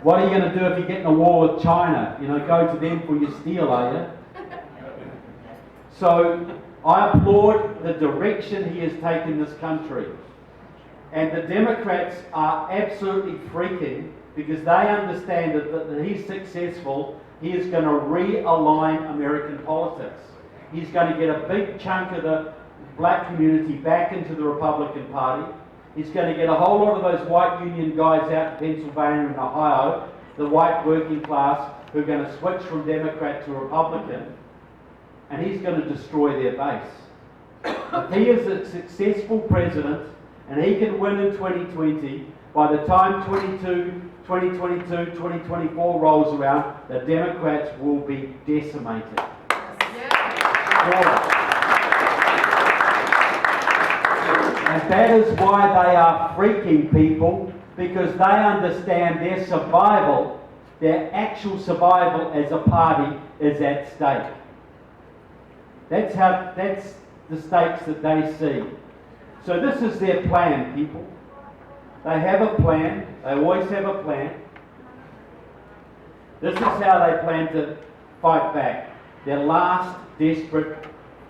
What are you going to do if you get in a war with China? You know, go to them for your steel, are you? So I applaud the direction he has taken this country. And the Democrats are absolutely freaking because they understand that he's successful, he is going to realign American politics. He's going to get a big chunk of the black community back into the Republican Party. He's going to get a whole lot of those white union guys out in Pennsylvania and Ohio, the white working class, who are going to switch from Democrat to Republican, and he's going to destroy their base. If he is a successful president and he can win in 2020, by the time 2022, 2024 rolls around, the Democrats will be decimated. Yeah. And that is why they are freaking people, because they understand their survival, their actual survival as a party is at stake. That's the stakes that they see. So this is their plan, people. They have a plan. They always have a plan. This is how they plan to fight back. Their last desperate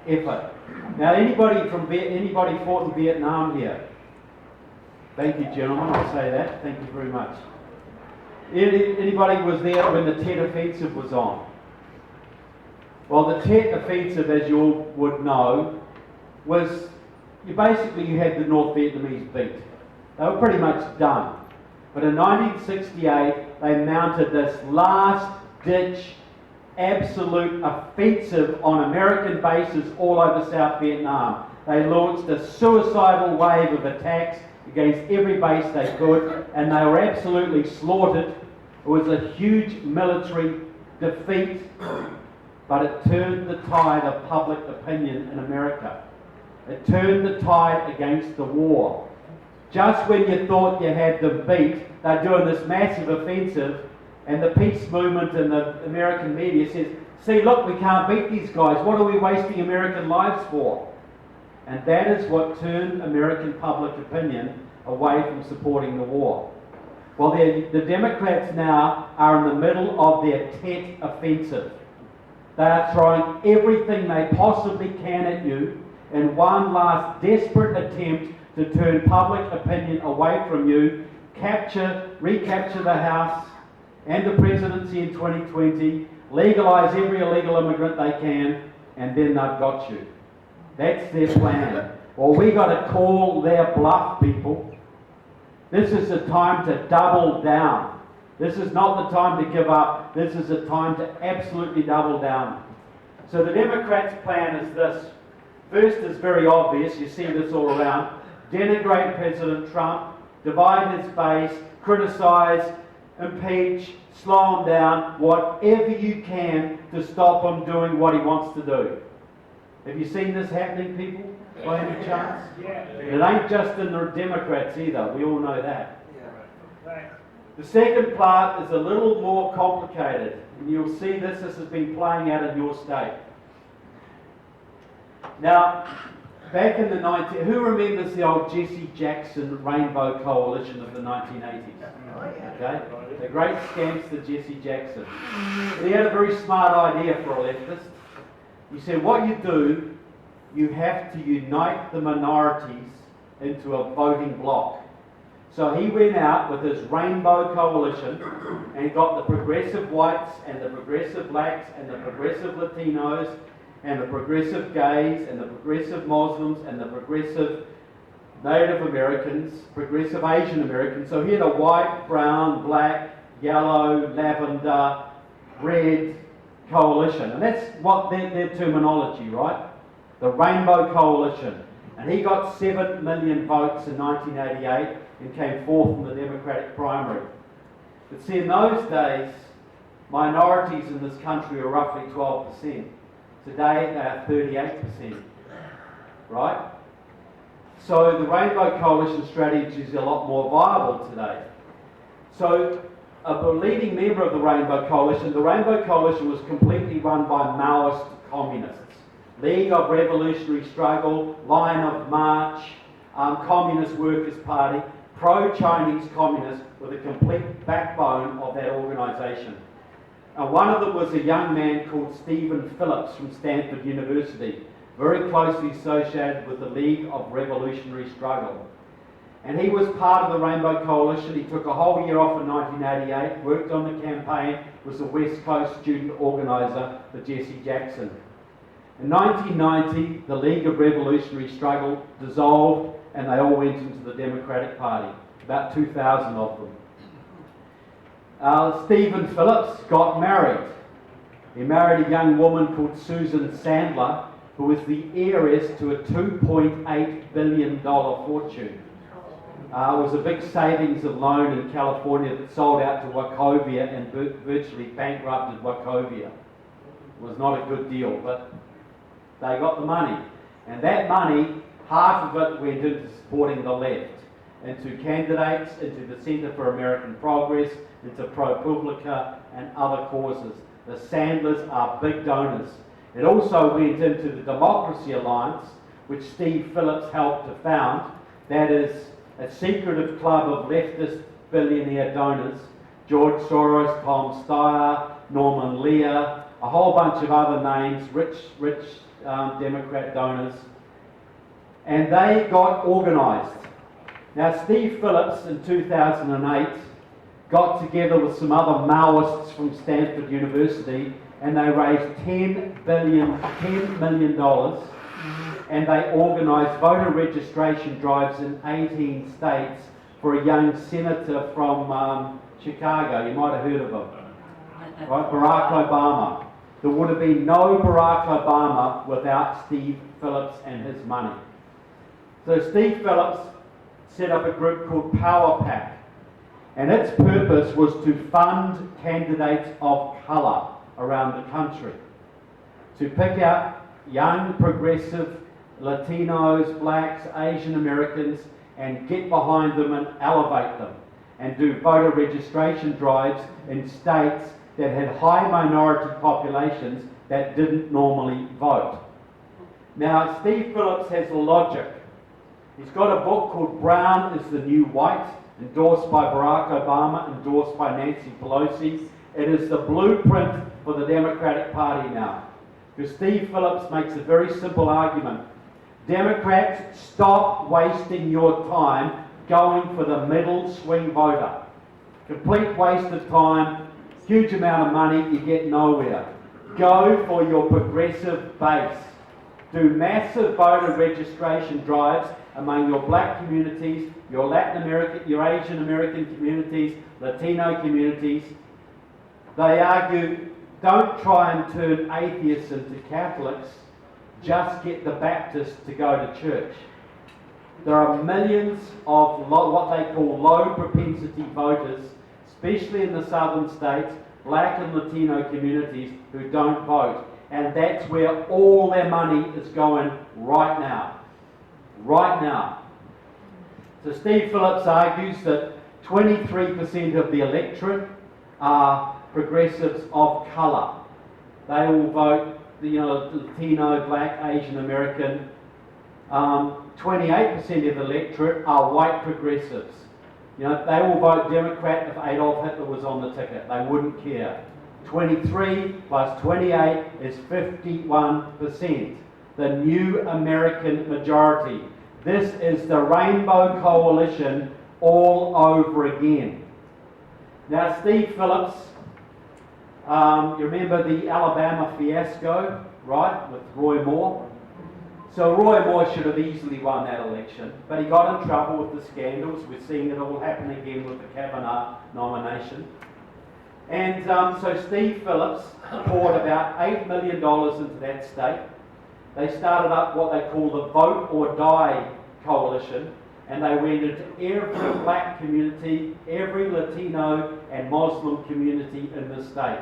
effort. Now, anybody fought in Vietnam here? Thank you, gentlemen. I'll say that. Thank you very much. Anybody was there when the Tet Offensive was on? Well, the Tet Offensive, as you all would know, was you had the North Vietnamese beat. They were pretty much done. But in 1968, they mounted this last-ditch, absolute offensive on American bases all over South Vietnam. They launched a suicidal wave of attacks against every base they could, and they were absolutely slaughtered. It was a huge military defeat, but it turned the tide of public opinion in America. It turned the tide against the war. Just when you thought you had them beat, they're doing this massive offensive, and the peace movement and the American media says, see, look, we can't beat these guys. What are we wasting American lives for? And that is what turned American public opinion away from supporting the war. Well, the Democrats now are in the middle of their Tet Offensive. They are throwing everything they possibly can at you in one last desperate attempt to turn public opinion away from you, recapture the House and the presidency in 2020, legalise every illegal immigrant they can, and then they've got you. That's their plan. Well, we got to call their bluff, people. This is the time to double down. This is not the time to give up. This is the time to absolutely double down. So the Democrats' plan is this. First is very obvious. You see this all around. Denigrate President Trump, divide his base, criticise, impeach, slow him down, whatever you can to stop him doing what he wants to do. Have you seen this happening, people, by any chance? Yeah. It ain't just in the Democrats either. We all know that. Yeah. The second part is a little more complicated, and you'll see this has been playing out in your state. Now, back in the who remembers the old Jesse Jackson Rainbow Coalition of the 1980s? Okay? The great scamster Jesse Jackson. He had a very smart idea for a leftist. He said, what you do, you have to unite the minorities into a voting bloc. So he went out with his Rainbow Coalition and got the progressive whites and the progressive blacks and the progressive Latinos and the progressive gays and the progressive Muslims and the progressive Native Americans, progressive Asian Americans. So he had a white, brown, black, yellow, lavender, red coalition. And that's what their terminology, right? The Rainbow Coalition. And he got 7 million votes in 1988 and came fourth in the Democratic primary. But see, in those days, minorities in this country were roughly 12%. Today, they are 38%. Right? So the Rainbow Coalition strategy is a lot more viable today. So a leading member of the Rainbow Coalition was completely run by Maoist communists. League of Revolutionary Struggle, Line of March, Communist Workers' Party, pro-Chinese communists with a complete backbone of that organisation. And one of them was a young man called Stephen Phillips from Stanford University, very closely associated with the League of Revolutionary Struggle. And he was part of the Rainbow Coalition. He took a whole year off in 1988, worked on the campaign, was a West Coast student organiser for Jesse Jackson. In 1990, the League of Revolutionary Struggle dissolved and they all went into the Democratic Party, about 2,000 of them. Stephen Phillips got married. He married a young woman called Susan Sandler, who was the heiress to a $2.8 billion fortune. It was a big savings and loan in California that sold out to Wachovia and virtually bankrupted Wachovia. It was not a good deal, but they got the money. And that money, half of it went into supporting the left, into candidates, into the Centre for American Progress, into ProPublica and other causes. The Sandlers are big donors. It also went into the Democracy Alliance, which Steve Phillips helped to found. That is a secretive club of leftist billionaire donors. George Soros, Tom Steyer, Norman Lear, a whole bunch of other names, rich Democrat donors. And they got organised. Now, Steve Phillips in 2008 got together with some other Maoists from Stanford University and they raised $10 million, and they organised voter registration drives in 18 states for a young senator from Chicago. You might have heard of him, right? Barack Obama. There would have been no Barack Obama without Steve Phillips and his money. So Steve Phillips set up a group called Power Pack, and its purpose was to fund candidates of colour around the country, to pick out young, progressive Latinos, blacks, Asian Americans, and get behind them and elevate them, and do voter registration drives in states that had high minority populations that didn't normally vote. Now, Steve Phillips has a logic. He's got a book called Brown is the New White, endorsed by Barack Obama, endorsed by Nancy Pelosi. It is the blueprint for the Democratic Party now. Because Steve Phillips makes a very simple argument. Democrats, stop wasting your time going for the middle swing voter. Complete waste of time, huge amount of money, you get nowhere. Go for your progressive base. Do massive voter registration drives among your black communities, your Latin American, your Asian American communities, Latino communities. They argue, don't try and turn atheists into Catholics, just get the Baptists to go to church. There are millions of what they call low propensity voters, especially in the southern states, black and Latino communities who don't vote. And that's where all their money is going right now. Right now. So Steve Phillips argues that 23% of the electorate are progressives of colour. They all vote, Latino, black, Asian American. 28% of the electorate are white progressives. They will vote Democrat if Adolf Hitler was on the ticket. They wouldn't care. 23 plus 28 is 51%. The new American majority. This is the Rainbow Coalition all over again. Now, Steve Phillips, you remember the Alabama fiasco, right, with Roy Moore? So Roy Moore should have easily won that election, but he got in trouble with the scandals. We're seeing it all happen again with the Kavanaugh nomination. And so Steve Phillips poured about $8 million into that state. They started up what they call the Vote or Die Coalition, and they went into every black community, every Latino and Muslim community in the state.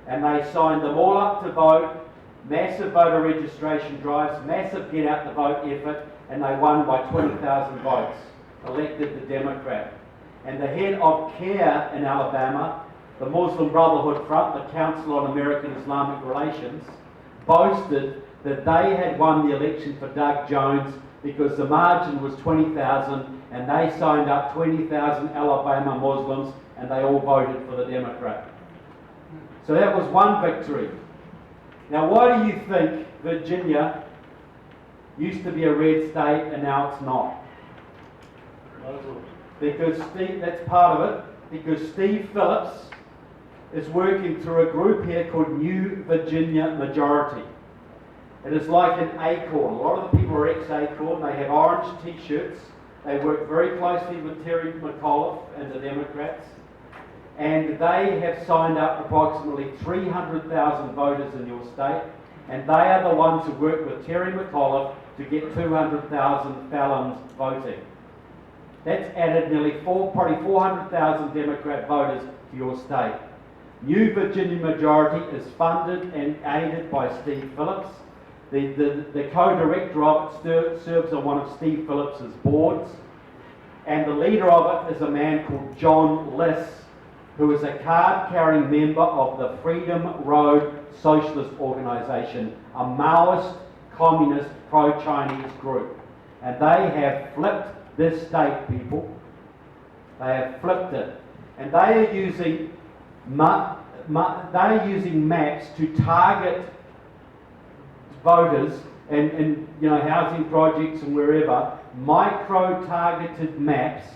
And they signed them all up to vote, massive voter registration drives, massive get out the vote effort, and they won by 20,000 votes, elected the Democrat. And the head of CARE in Alabama, the Muslim Brotherhood Front, the Council on American Islamic Relations, boasted that they had won the election for Doug Jones because the margin was 20,000 and they signed up 20,000 Alabama Muslims and they all voted for the Democrat. So that was one victory. Now why do you think Virginia used to be a red state and now it's not? Because that's part of it, because Steve Phillips is working through a group here called New Virginia Majority. It is like an Acorn. A lot of the people are ex-Acorn. They have orange t-shirts. They work very closely with Terry McAuliffe and the Democrats. And they have signed up approximately 300,000 voters in your state. And they are the ones who work with Terry McAuliffe to get 200,000 felons voting. That's added probably 400,000 Democrat voters to your state. New Virginia Majority is funded and aided by Steve Phillips. The co-director of it serves on one of Steve Phillips' boards. And the leader of it is a man called John Liss, who is a card-carrying member of the Freedom Road Socialist Organization, a Maoist, communist, pro-Chinese group. And they have flipped this state, people. They have flipped it. And they are using maps to target voters and housing projects and wherever, micro-targeted maps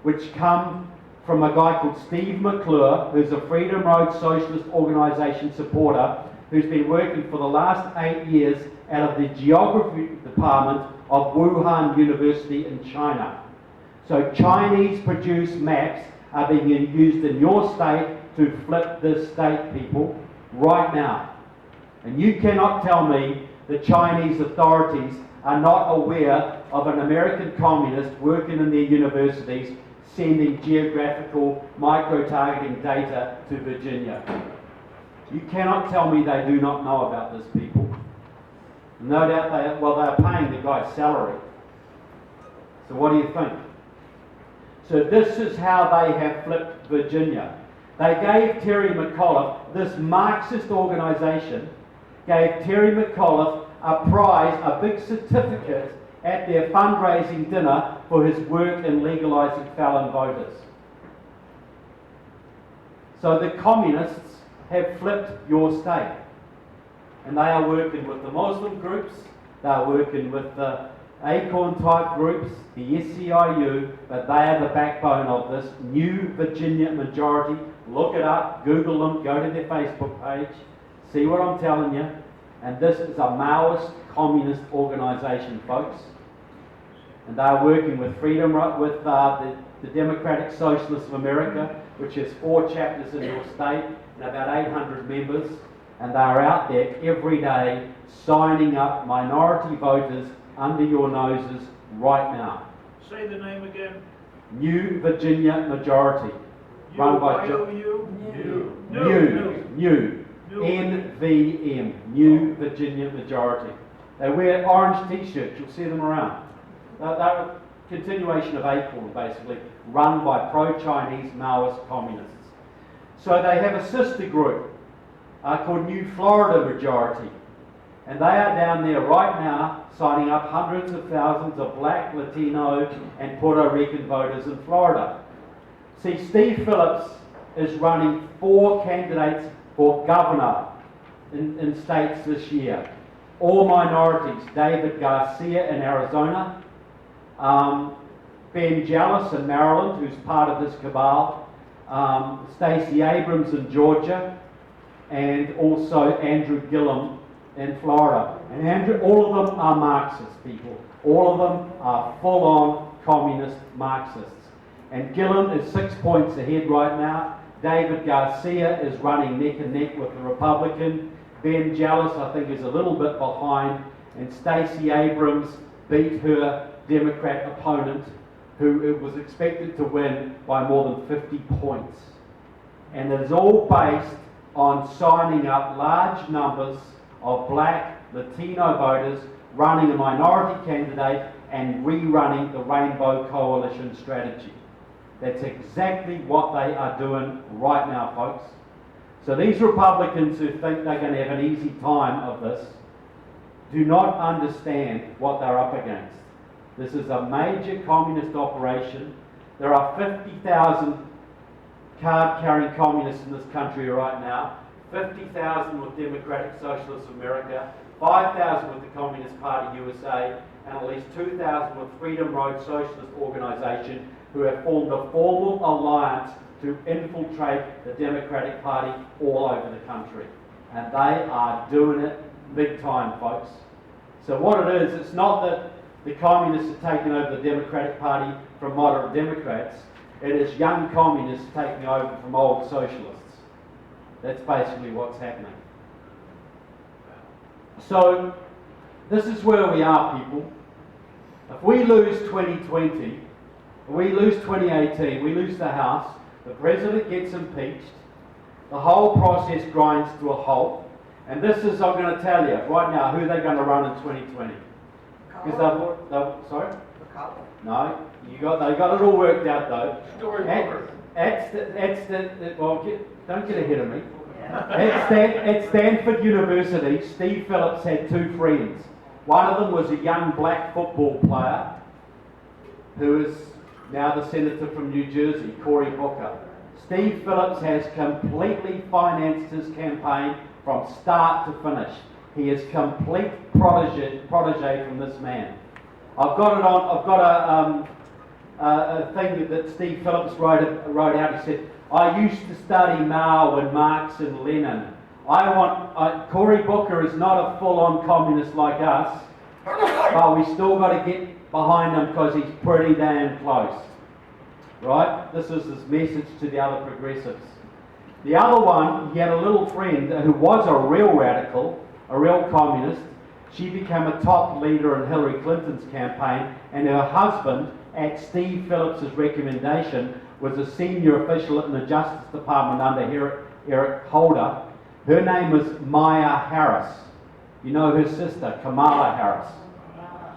which come from a guy called Steve McClure, who's a Freedom Road Socialist Organisation supporter, who's been working for the last 8 years out of the Geography Department of Wuhan University in China. So Chinese-produced maps are being used in your state to flip this state, people, right now. And you cannot tell me the Chinese authorities are not aware of an American communist working in their universities sending geographical micro-targeting data to Virginia. You cannot tell me they do not know about this, people. No doubt they are paying the guy's salary. So what do you think? So this is how they have flipped Virginia. They gave Terry McAuliffe, this Marxist organisation, gave Terry McAuliffe a prize, a big certificate at their fundraising dinner for his work in legalising felon voters. So the communists have flipped your state. And they are working with the Muslim groups, they are working with the Acorn type groups, the SCIU, but they are the backbone of this New Virginia Majority. Look it up, Google them, go to their Facebook page, see what I'm telling you. And this is a Maoist communist organisation, folks. And they are working with the Democratic Socialists of America, which has 4 chapters in your state and about 800 members. And they are out there every day signing up minority voters under your noses right now. Say the name again. New Virginia Majority. Run by New. NVM. New Virginia Majority. They wear orange t-shirts. You'll see them around. They're a continuation of Acorn, basically, run by pro-Chinese Maoist communists. So they have a sister group called New Florida Majority. And they are down there right now signing up hundreds of thousands of black, Latino and Puerto Rican voters in Florida. See, Steve Phillips is running 4 candidates for governor in states this year. All minorities. David Garcia in Arizona, Ben Jealous in Maryland, who's part of this cabal, Stacey Abrams in Georgia, and also Andrew Gillum in Florida. And all of them are Marxist people. All of them are full-on communist Marxists. And Gillum is 6 points ahead right now. David Garcia is running neck and neck with the Republican. Ben Jealous, I think, is a little bit behind. And Stacey Abrams beat her Democrat opponent, who was expected to win by more than 50 points. And it is all based on signing up large numbers of black, Latino voters, running a minority candidate and rerunning the Rainbow Coalition strategy. That's exactly what they are doing right now, folks. So these Republicans who think they're going to have an easy time of this do not understand what they're up against. This is a major communist operation. There are 50,000 card-carrying communists in this country right now, 50,000 with Democratic Socialist America, 5,000 with the Communist Party USA, and at least 2,000 with Freedom Road Socialist Organisation, who have formed a formal alliance to infiltrate the Democratic Party all over the country. And they are doing it big time, folks. So what it is, it's not that the communists are taking over the Democratic Party from moderate Democrats. It is young communists taking over from old socialists. That's basically what's happening. So, this is where we are, people. If we lose 2020, we lose 2018, we lose the House, the President gets impeached, the whole process grinds to a halt, and this is, I'm going to tell you right now, who they're going to run in 2020. Because they'll sorry? No, they got it all worked out though. Don't get ahead of me. At Stanford University, Steve Phillips had two friends. One of them was a young black football player who is now the senator from New Jersey, Cory Booker. Steve Phillips has completely financed his campaign from start to finish. He is complete protege from this man. I've got a thing that Steve Phillips wrote out. He said, I used to study Mao and Marx and Lenin. Cory Booker is not a full-on communist like us, but we still got to get behind him because he's pretty damn close. Right? This is his message to the other progressives. The other one, he had a little friend who was a real radical, a real communist. She became a top leader in Hillary Clinton's campaign, and her husband, at Steve Phillips' recommendation, was a senior official in the Justice Department under Eric Holder. Her name was Maya Harris. You know her sister, Kamala Harris.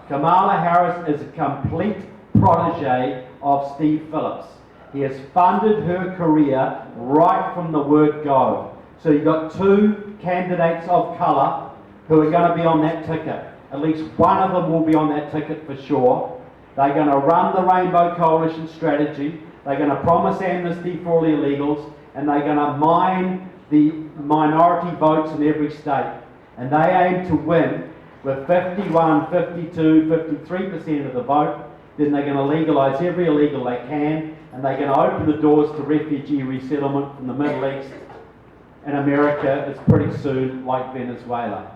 Kamala Harris is a complete protege of Steve Phillips. He has funded her career right from the word go. So you've got two candidates of colour who are going to be on that ticket. At least one of them will be on that ticket for sure. They're going to run the Rainbow Coalition strategy. They're going to promise amnesty for all the illegals, and they're going to mine the minority votes in every state. And they aim to win with 51, 52, 53% of the vote. Then they're going to legalise every illegal they can, and they're going to open the doors to refugee resettlement from the Middle East and America is pretty soon like Venezuela.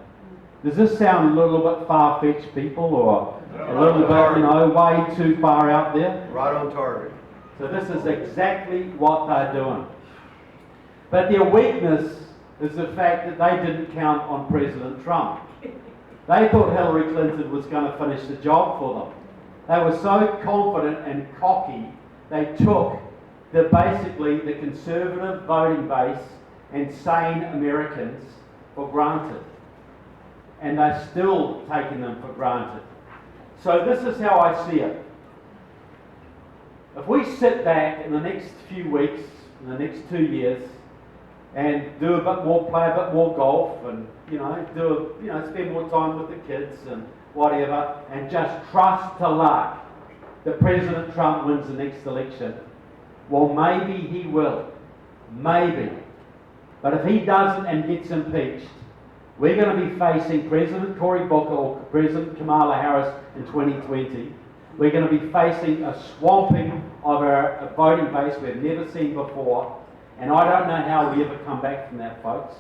Does this sound a little bit far-fetched, people, or a little bit, way too far out there? Right on target. So this is exactly what they're doing. But their weakness is the fact that they didn't count on President Trump. They thought Hillary Clinton was going to finish the job for them. They were so confident and cocky, they took basically the conservative voting base and sane Americans for granted. And they're still taking them for granted. So this is how I see it. If we sit back in the next few weeks, in the next 2 years, and do a bit more, play a bit more golf, and spend more time with the kids and whatever, and just trust to luck that President Trump wins the next election, well, maybe he will. Maybe. But if he doesn't and gets impeached, we're going to be facing President Cory Booker or President Kamala Harris in 2020. We're going to be facing a swamping of our voting base we've never seen before. And I don't know how we ever come back from that, folks.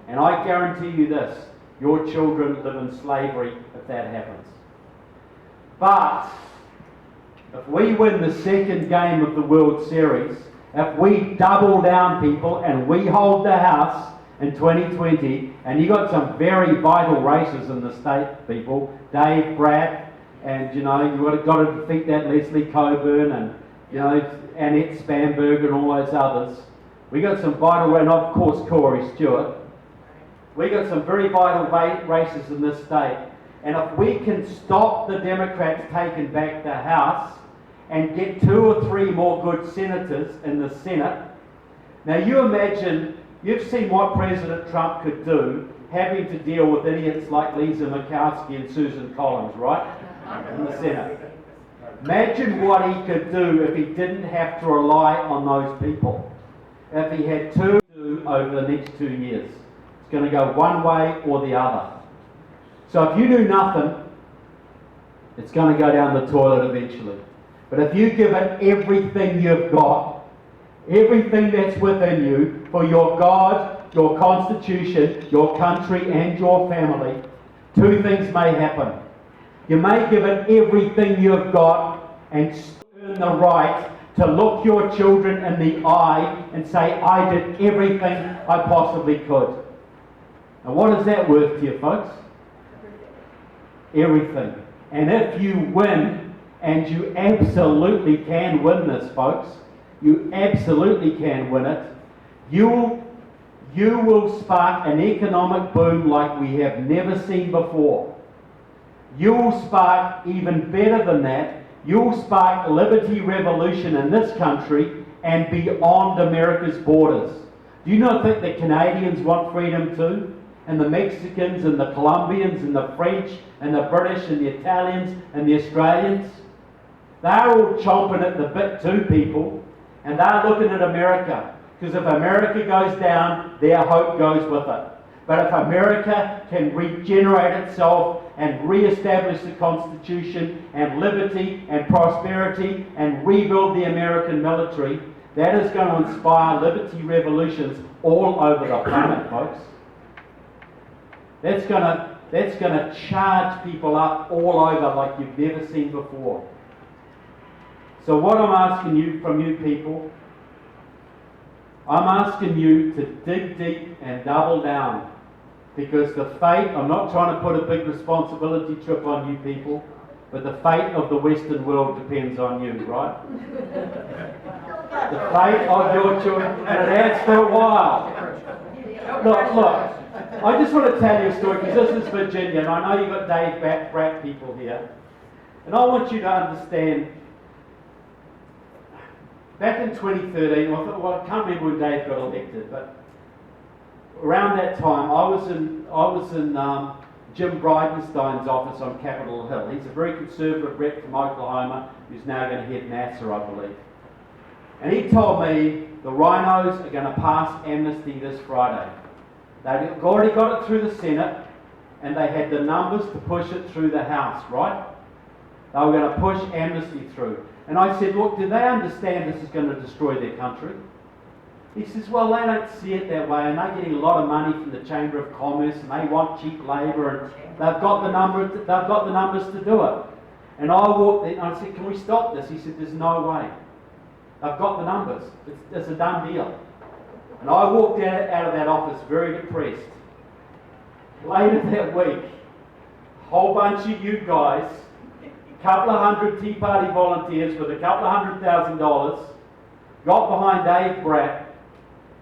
And I guarantee you this, your children live in slavery if that happens. But if we win the second game of the World Series, if we double down, people, and we hold the House in 2020, and you got some very vital races in the state, people, Dave Bratt, and you've got to defeat that Leslie Coburn, and Annette Spanberg and all those others. We got some vital, and of course Corey Stewart. We got some very vital races in this state, and if we can stop the Democrats taking back the House and get 2 or 3 more good senators in the Senate. Now you imagine, you've seen what President Trump could do having to deal with idiots like Lisa Murkowski and Susan Collins, right? In the Senate. Imagine what he could do if he didn't have to rely on those people. If he had to do over the next 2 years. It's going to go one way or the other. So if you do nothing, it's going to go down the toilet eventually. But if you give it everything you've got, everything that's within you, for your God, your constitution, your country and your family, two things may happen. You may give it everything you've got and earn the right to look your children in the eye and say, I did everything I possibly could. And what is that worth to you, folks? Everything. And if you win, and you absolutely can win this, folks, you absolutely can win it, you will spark an economic boom like we have never seen before. You will spark, even better than that, you will spark liberty revolution in this country and beyond America's borders. Do you not think the Canadians want freedom too? And the Mexicans and the Colombians and the French and the British and the Italians and the Australians? They're all chomping at the bit too, people. And they're looking at America. Because if America goes down, their hope goes with it. But if America can regenerate itself and re-establish the Constitution and liberty and prosperity and rebuild the American military, that is going to inspire liberty revolutions all over the planet, folks. That's going to charge people up all over like you've never seen before. So what I'm asking you from you people, I'm asking you to dig deep and double down. Because the fate, I'm not trying to put a big responsibility trip on you people, but the fate of the Western world depends on you, right? The fate of your children, and it has for a while. Look, I just want to tell you a story, because this is Virginia, and I know you've got Dave Bratt people here. And I want you to understand, back in 2013, I can't remember when Dave got elected, but around that time, I was in Jim Bridenstine's office on Capitol Hill. He's a very conservative rep from Oklahoma who's now going to head NASA, I believe. And he told me the rhinos are going to pass amnesty this Friday. They've already got it through the Senate, and they had the numbers to push it through the House, right? They were going to push amnesty through. And I said, look, do they understand this is going to destroy their country? He says, well, they don't see it that way, and they're getting a lot of money from the Chamber of Commerce, and they want cheap labour, and they've got the numbers to do it. And I walked in, and I said, can we stop this? He said, there's no way. I've got the numbers. It's a done deal. And I walked out of that office very depressed. Later that week, a whole bunch of you guys, a couple of hundred Tea Party volunteers with a couple of $100,000, got behind Dave Bratt,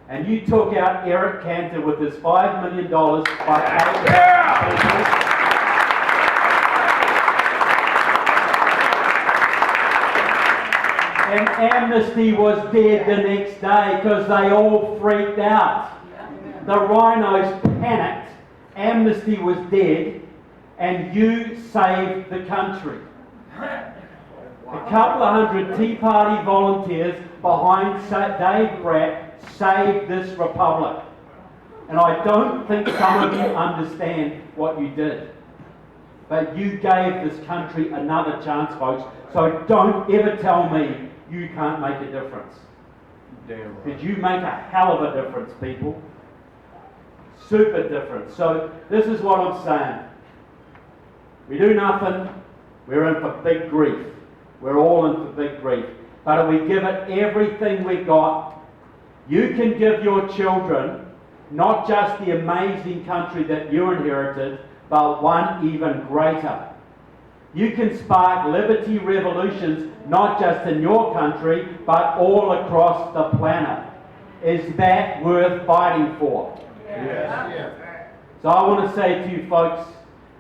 and you took out Eric Cantor with his $5 million by And amnesty was dead the next day because they all freaked out. The rhinos panicked, amnesty was dead, and you saved the country. A couple of hundred Tea Party volunteers behind Dave Bratt saved this republic. And I don't think some of you understand what you did. But you gave this country another chance, folks. So don't ever tell me you can't make a difference. Damn right. Because you make a hell of a difference, people. Super difference. So this is what I'm saying. We do nothing, we're in for big grief. We're all in for big grief. But if we give it everything we got, you can give your children not just the amazing country that you inherited, but one even greater. You can spark liberty revolutions not just in your country, but all across the planet. Is that worth fighting for? Yes. So I want to say to you folks,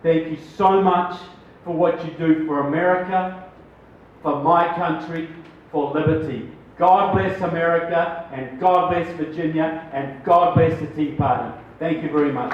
thank you so much for what you do for America, for my country, for liberty. God bless America, and God bless Virginia, and God bless the Tea Party. Thank you very much.